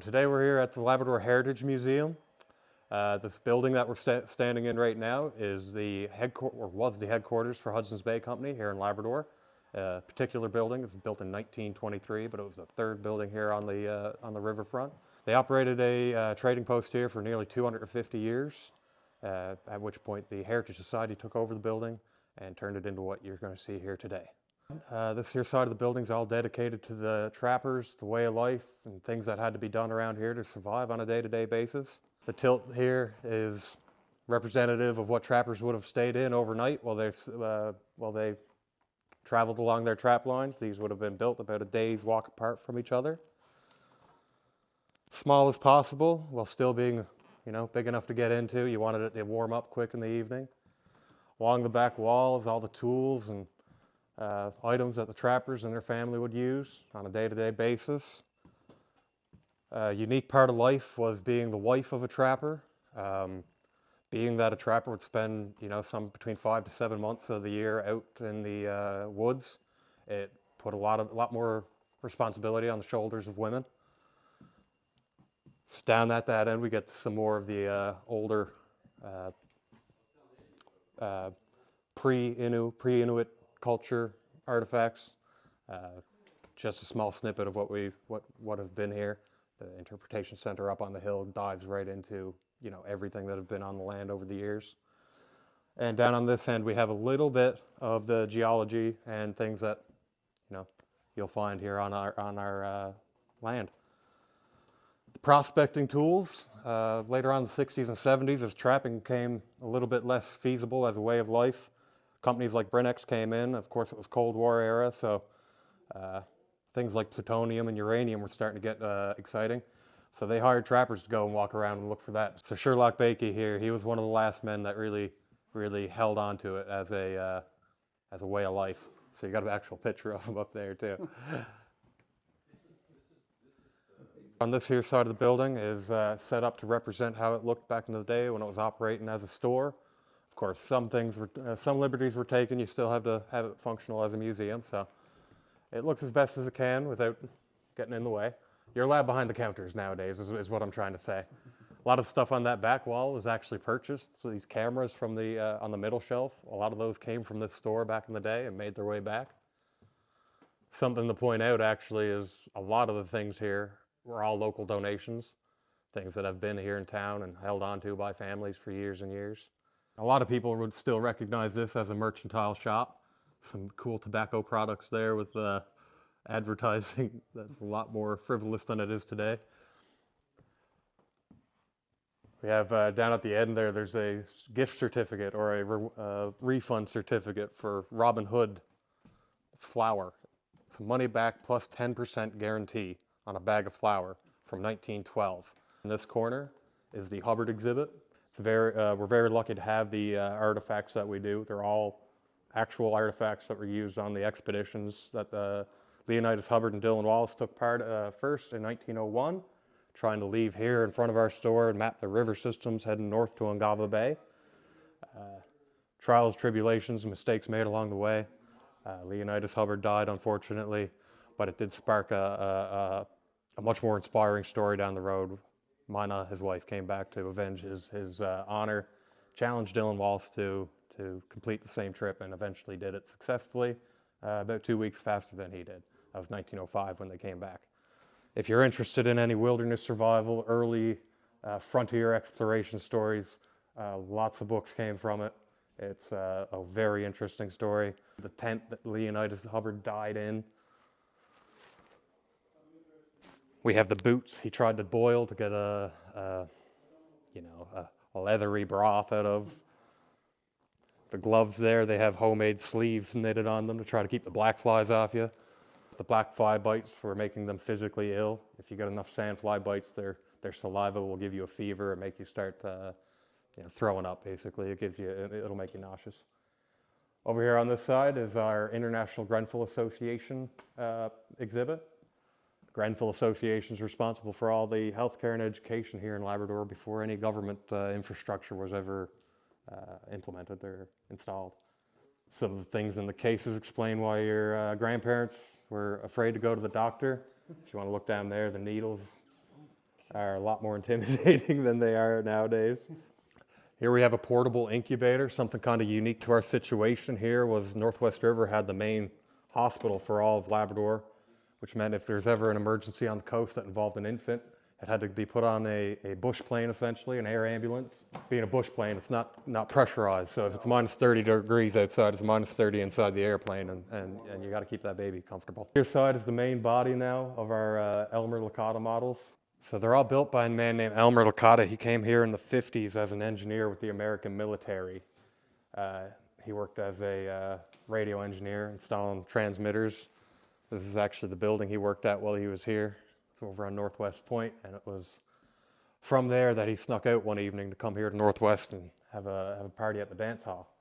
Today we're here at the Labrador Heritage Museum. This building that we're standing in right now is was the headquarters for Hudson's Bay Company here in Labrador. Particular building was built in 1923, but it was the third building here on the riverfront. They operated a trading post here for nearly 250 years, at which point the Heritage Society took over the building and turned it into what you're going to see here today. This here side of the building is all dedicated to the trappers, the way of life, and things that had to be done around here to survive on a day-to-day basis. The tilt here is representative of what trappers would have stayed in overnight while they traveled along their trap lines. These would have been built about a day's walk apart from each other. Small as possible while still being, big enough to get into. You wanted it to warm up quick in the evening. Along the back wall is all the tools and items that the trappers and their family would use on a day-to-day basis. A unique part of life was being the wife of a trapper. Being that a trapper would spend, some between 5 to 7 months of the year out in the woods, it put a lot more responsibility on the shoulders of women. So down at that end, we get some more of the older pre-Inuit culture artifacts. Just a small snippet of what have been here. The interpretation center up on the hill dives right into everything that have been on the land over the years. And down on this end we have a little bit of the geology and things that you'll find here on our land. The prospecting tools later on in the 60s and 70s, as trapping became a little bit less feasible as a way of life. Companies like Brinex came in. Of course, it was Cold War era, so things like plutonium and uranium were starting to get exciting. So they hired trappers to go and walk around and look for that. So Sherlock Bakey here, he was one of the last men that really held on to it as a way of life. So you got an actual picture of him up there too. On this here side of the building is set up to represent how it looked back in the day when it was operating as a store. Of course, some liberties were taken. You still have to have it functional as a museum, so it looks as best as it can without getting in the way. You're allowed behind the counters nowadays, is what I'm trying to say. A lot of stuff on that back wall was actually purchased. So these cameras from on the middle shelf, a lot of those came from this store back in the day and made their way back. Something to point out actually is a lot of the things here were all local donations, things that have been here in town and held on to by families for years and years. A lot of people would still recognize this as a mercantile shop. Some cool tobacco products there with advertising that's a lot more frivolous than it is today. We have down at the end there's a gift certificate or a refund certificate for Robin Hood flour. It's money back plus 10% guarantee on a bag of flour from 1912. In this corner is the Hubbard exhibit. We're very lucky to have the artifacts that we do. They're all actual artifacts that were used on the expeditions that Leonidas Hubbard and Dylan Wallace took part first in 1901, trying to leave here in front of our store and map the river systems heading north to Ungava Bay. Trials, tribulations, and mistakes made along the way. Leonidas Hubbard died, unfortunately, but it did spark a much more inspiring story down the road. Mina, his wife, came back to avenge his honor, challenged Dylan Wallace to complete the same trip, and eventually did it successfully, about 2 weeks faster than he did. That was 1905 when they came back. If you're interested in any wilderness survival, early frontier exploration stories, lots of books came from it. It's a very interesting story. The tent that Leonidas Hubbard died in. We have the boots he tried to boil to get a leathery broth out of. The gloves there, they have homemade sleeves knitted on them to try to keep the black flies off you. The black fly bites were making them physically ill. If you get enough sandfly bites, their saliva will give you a fever and make you start throwing up, basically. It'll make you nauseous. Over here on this side is our International Grenfell Association exhibit. Grenfell Association is responsible for all the healthcare and education here in Labrador before any government infrastructure was ever implemented or installed. Some of the things in the cases explain why your grandparents were afraid to go to the doctor. If you want to look down there, the needles are a lot more intimidating than they are nowadays. Here we have a portable incubator. Something kind of unique to our situation here was Northwest River had the main hospital for all of Labrador, which meant if there's ever an emergency on the coast that involved an infant, it had to be put on a bush plane, essentially, an air ambulance. Being a bush plane, it's not pressurized, so if it's minus 30 degrees outside, it's minus 30 inside the airplane, and you got to keep that baby comfortable. Here side is the main body now of our Elmer Licata models. So they're all built by a man named Elmer Licata. He came here in the 50s as an engineer with the American military. He worked as a radio engineer, installing transmitters. This is actually the building he worked at while he was here. It's over on Northwest Point, and it was from there that he snuck out one evening to come here to Northwest and have a party at the dance hall.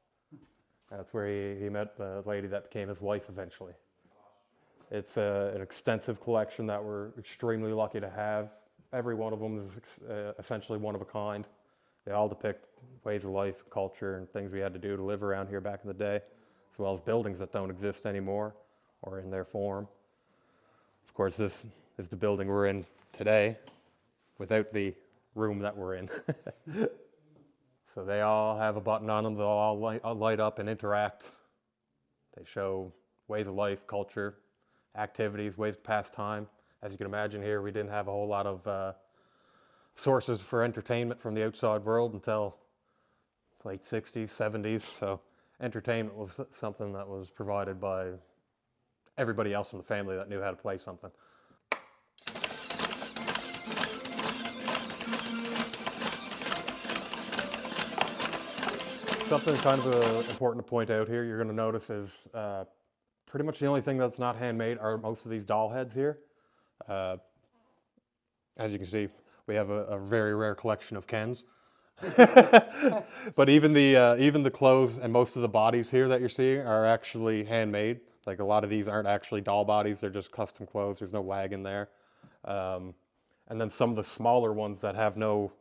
That's where he met the lady that became his wife eventually. It's an extensive collection that we're extremely lucky to have. Every one of them is essentially one of a kind. They all depict ways of life, culture, and things we had to do to live around here back in the day, as well as buildings that don't exist anymore or in their form. Of course, this is the building we're in today without the room that we're in. So they all have a button on them. They'll all light up and interact. They show ways of life, culture, activities, ways to pass time. As you can imagine here, we didn't have a whole lot of sources for entertainment from the outside world until late 60s, 70s. So entertainment was something that was provided by everybody else in the family that knew how to play something. Something kind of important to point out here, you're going to notice is pretty much the only thing that's not handmade are most of these doll heads here. As you can see, we have a very rare collection of Kens. But even the clothes and most of the bodies here that you're seeing are actually handmade. Like a lot of these aren't actually doll bodies, they're just custom clothes. There's no wagon there. And then some of the smaller ones that have no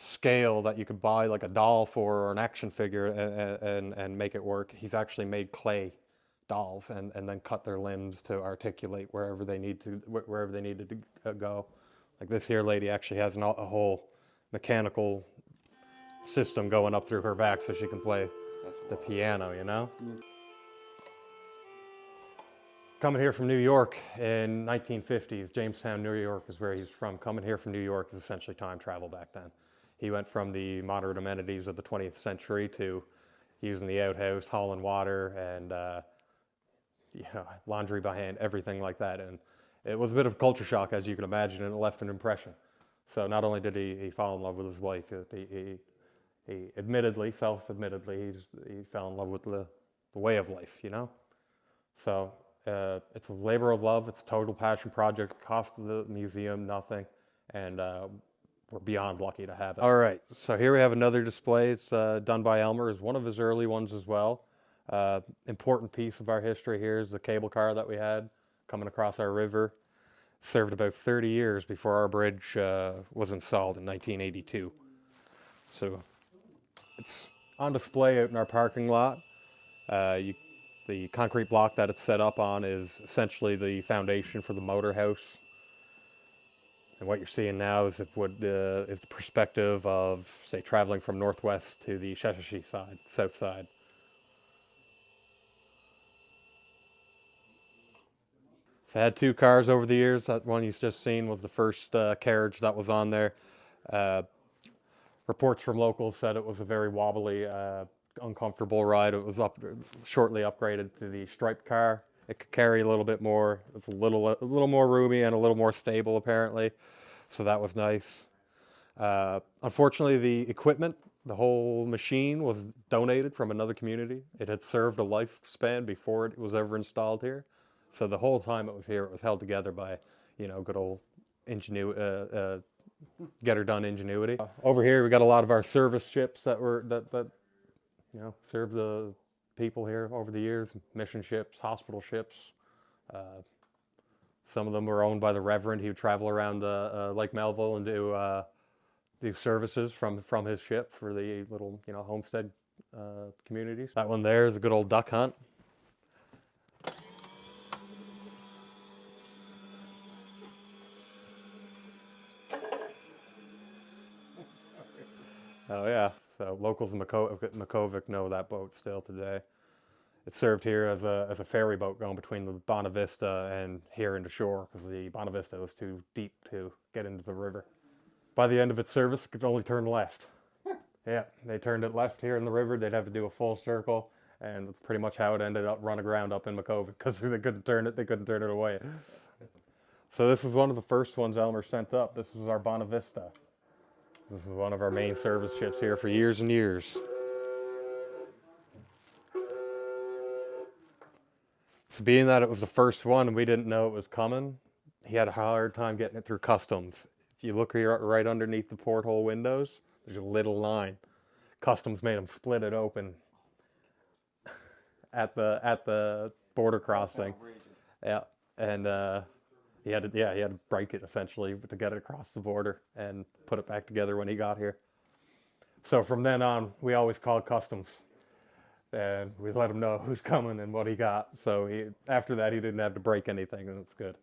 scale that you could buy like a doll for or an action figure and make it work. He's actually made clay dolls and then cut their limbs to articulate wherever they needed to go. Like this here lady actually has a whole mechanical system going up through her back so she can play the piano, you know? Coming here from New York in 1950s, Jamestown, New York is where he's from. Coming here from New York is essentially time travel back then. He went from the modern amenities of the 20th century to using the outhouse, hauling water, and laundry by hand, everything like that. And it was a bit of a culture shock, as you can imagine, and it left an impression. So not only did he fall in love with his wife, he admittedly, self-admittedly, he fell in love with the way of life, you know? So it's a labor of love. It's a total passion project. Cost of the museum, nothing. And we're beyond lucky to have it. All right, so here we have another display. It's done by Elmer. It's one of his early ones as well. Important piece of our history here is the cable car that we had coming across our river. Served about 30 years before our bridge was installed in 1982. So it's on display out in our parking lot. The concrete block that it's set up on is essentially the foundation for the motor house. And what you're seeing now is the perspective of, say, traveling from Northwest to the Sheshatshiu side, south side. So I had two cars over the years. That one you've just seen was the first carriage that was on there. Reports from locals said it was a very wobbly, uncomfortable ride. It was shortly upgraded to the striped car. It could carry a little bit more. It's a little more roomy and a little more stable apparently. So that was nice. Unfortunately, the equipment, the whole machine was donated from another community. It had served a lifespan before it was ever installed here. So the whole time it was here, it was held together by, good old get-her-done ingenuity. Over here, we got a lot of our service ships that served the people here over the years. Mission ships, hospital ships. Some of them were owned by the Reverend. He would travel around Lake Melville and do services from his ship for the little homestead communities. That one there is a good old duck hunt. Oh yeah. So locals in Makovic know that boat still today. It served here as a ferry boat going between the Bonavista and here into shore because the Bonavista was too deep to get into the river. By the end of its service, it could only turn left. Yeah, they turned it left here in the river. They'd have to do a full circle, and that's pretty much how it ended up run aground up in Makovic because they couldn't turn it. They couldn't turn it away. So this is one of the first ones Elmer sent up. This was our Bonavista. This is one of our main service ships here for years and years. So being that it was the first one and we didn't know it was coming, he had a hard time getting it through customs. If you look here right underneath the porthole windows, there's a little line. Customs made him split it open at the border crossing. Yeah, and he had to break it essentially to get it across the border and put it back together when he got here. So from then on, we always called customs, and we let him know who's coming and what he got. So after that, he didn't have to break anything, and it's good.